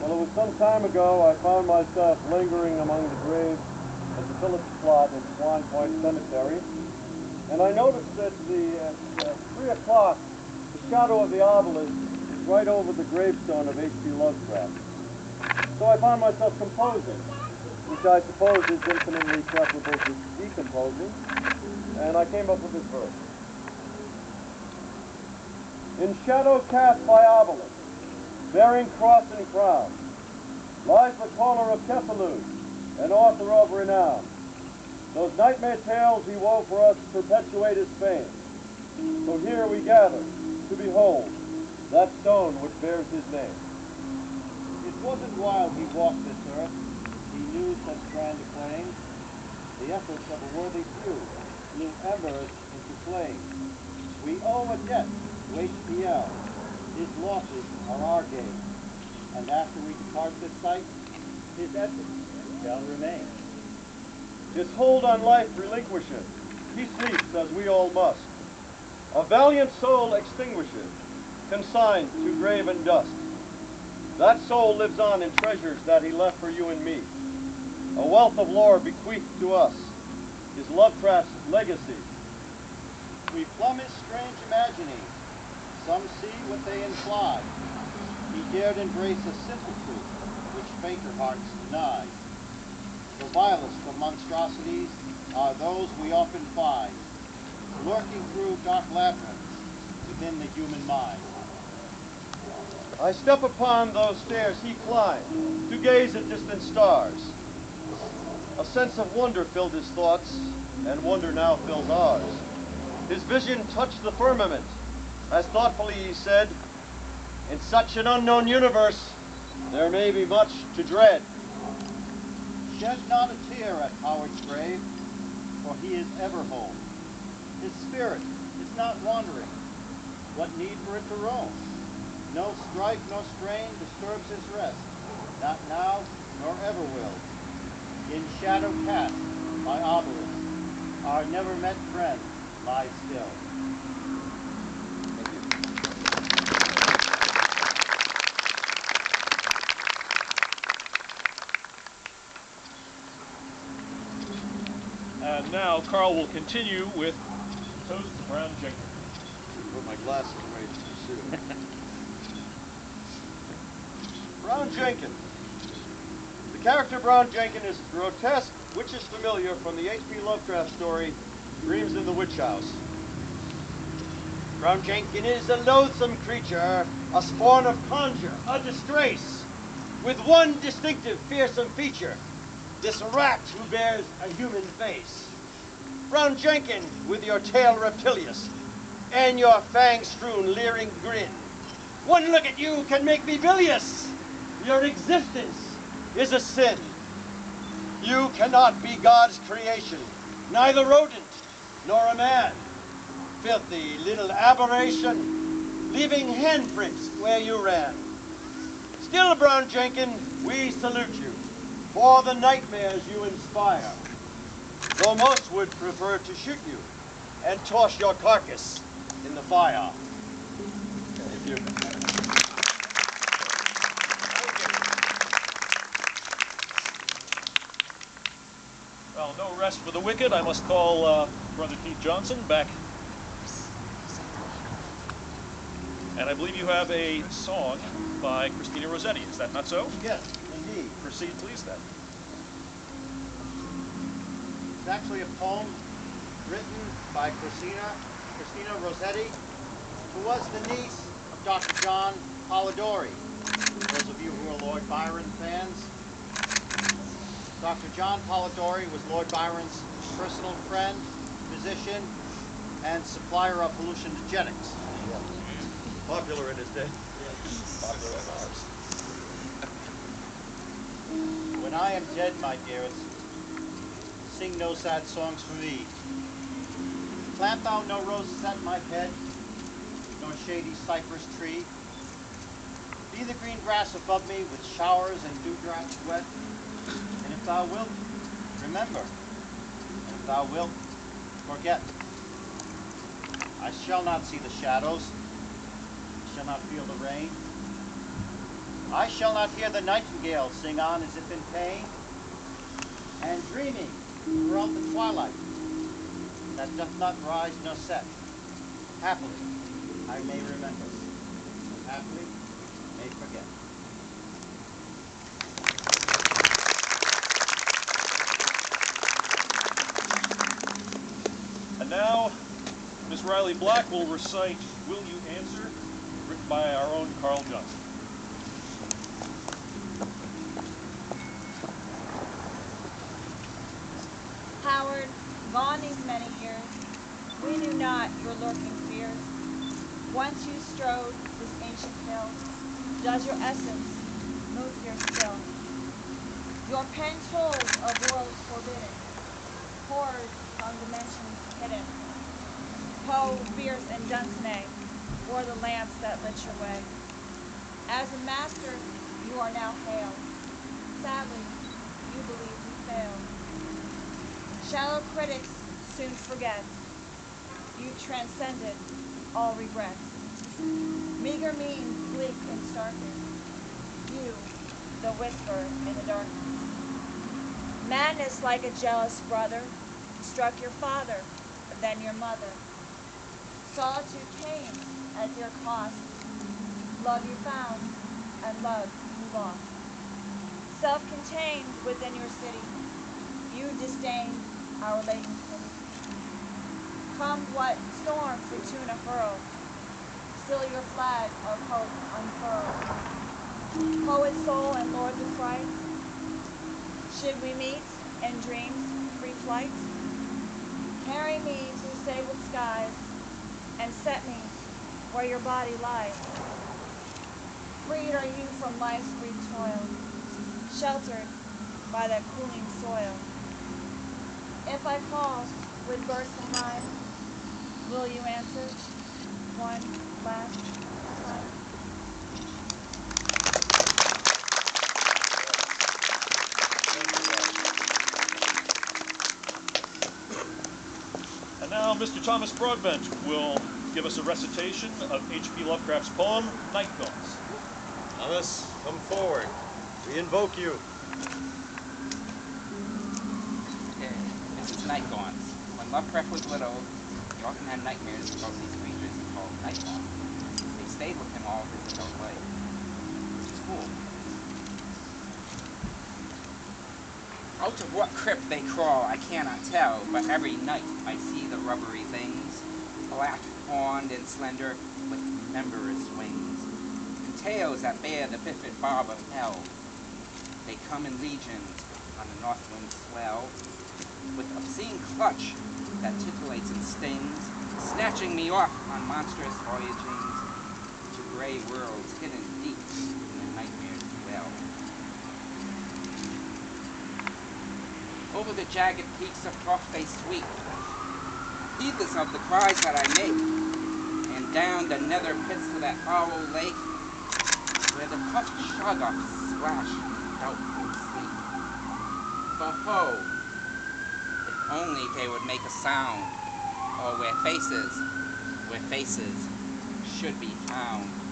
Well, it was some time ago I found myself lingering among the graves at the Phillips plot at Swan Point Cemetery, and I noticed that at 3 o'clock, the shadow of the obelisk is right over the gravestone of H.P. Lovecraft. So I found myself composing, which I suppose is infinitely preferable to decomposing, and I came up with this verse. In shadow cast by obelisk, bearing cross and crown, lies the caller of Cephalus, an author of renown. Those nightmare tales he wove for us perpetuate his fame. So here we gather to behold that stone which bears his name. It wasn't while he walked this earth he knew such grand acclaim. The efforts of a worthy few blew embers into flame. We owe a debt to HPL. His losses are our gain. And after we depart this sight, his ethics shall remain. His hold on life relinquisheth, he sleeps as we all must. A valiant soul extinguisheth, consigned to grave and dust. That soul lives on in treasures that he left for you and me. A wealth of lore bequeathed to us, is Lovecraft's legacy. We plumb his strange imaginings. Some see what they imply. He dared embrace a simple truth, which fainter hearts deny. The vilest of monstrosities are those we often find, lurking through dark labyrinths within the human mind. I step upon those stairs he climbed, to gaze at distant stars. A sense of wonder filled his thoughts, and wonder now fills ours. His vision touched the firmament, as thoughtfully he said, in such an unknown universe, there may be much to dread. Shed not a tear at Howard's grave, for he is ever home. His spirit is not wandering. What need for it to roam? No strife nor strain disturbs his rest, not now nor ever will. In shadow cast by obelisk, our never-met friend lies still. And now Carl will continue with Toast to Brown Jenkins. Put my glasses away too soon. Brown Jenkins. The character Brown Jenkins is grotesque, which is familiar from the H.P. Lovecraft story, Dreams in the Witch House. Brown Jenkins is a loathsome creature, a spawn of conjure, a disgrace, with one distinctive fearsome feature, this rat who bears a human face. Brown Jenkins, with your tail reptilious, and your fang-strewn leering grin. One look at you can make me bilious. Your existence is a sin. You cannot be God's creation, neither rodent nor a man. Filthy little aberration, leaving handprints where you ran. Still, Brown Jenkins, we salute you for the nightmares you inspire, though most would prefer to shoot you and toss your carcass in the fire. Thank you. Well, no rest for the wicked. I must call Brother Keith Johnson back. And I believe you have a song by Christina Rossetti. Is that not so? Yes, indeed. Proceed, please, then. It's actually a poem written by Christina Rossetti, who was the niece of Dr. John Polidori. Those of you who are Lord Byron fans, Dr. John Polidori was Lord Byron's personal friend, physician, and supplier of hallucinogenics. Popular in his day. Popular in ours. When I am dead, my dearest, sing no sad songs for me. Plant thou no roses at my head, nor shady cypress tree. Be the green grass above me with showers and dewdrops wet. And if thou wilt, remember. And if thou wilt, forget. I shall not see the shadows. I shall not feel the rain. I shall not hear the nightingale sing on as if in pain, and dreaming throughout the twilight that doth not rise nor set. Happily, I may remember, and happily may forget. And now, Miss Riley Black will recite Will You Answer, written by our own Carl Johnson. Howard, gone these many years, we knew not your lurking fears. Once you strode this ancient hill, does your essence move here still? Your pen told of worlds forbidden, horrors from dimensions hidden. Poe, Fierce, and Dunsany were the lamps that lit your way. As a master, you are now hailed. Sadly, you believe you failed. Shallow critics soon forget. You transcended all regrets. Meager means bleak and starkness. You, the whisper in the darkness. Madness like a jealous brother struck your father, then your mother. Solitude came at your cost. Love you found, and love you lost. Self-contained within your city, you disdained our latent pity. Come what storm Fortuna hurl, still your flag of hope unfurl. Poet soul and lords of fright, should we meet in dreams free flight? Carry me through sable skies, and set me where your body lies. Freed are you from life's brief toil, sheltered by that cooling soil. If I call with bursts and rhyme, will you answer one last time? And now Mr. Thomas Broadbent will give us a recitation of H.P. Lovecraft's poem, Night Gaunts. Thomas, come forward. We invoke you. Okay, this is Night Gaunts. When Lovecraft was little, he often had nightmares about these creatures he called Night Gaunts. They stayed with him all his adult life. This was cool. Out of what crypt they crawl, I cannot tell, but every night I see the rubbery things, black-horned and slender, with membrous wings, and tails that bear the bifid barb of hell. They come in legions on the north wind swell, with obscene clutch that titillates and stings, snatching me off on monstrous voyagings to gray worlds hidden deep in the nightmare's well. Over the jagged peaks of Trough they sweep, heedless of the cries that I make, and down the nether pits to that foul lake, where the puffed shoggoths splash doubtful sleep. For ho, if only they would make a sound, or where faces should be found.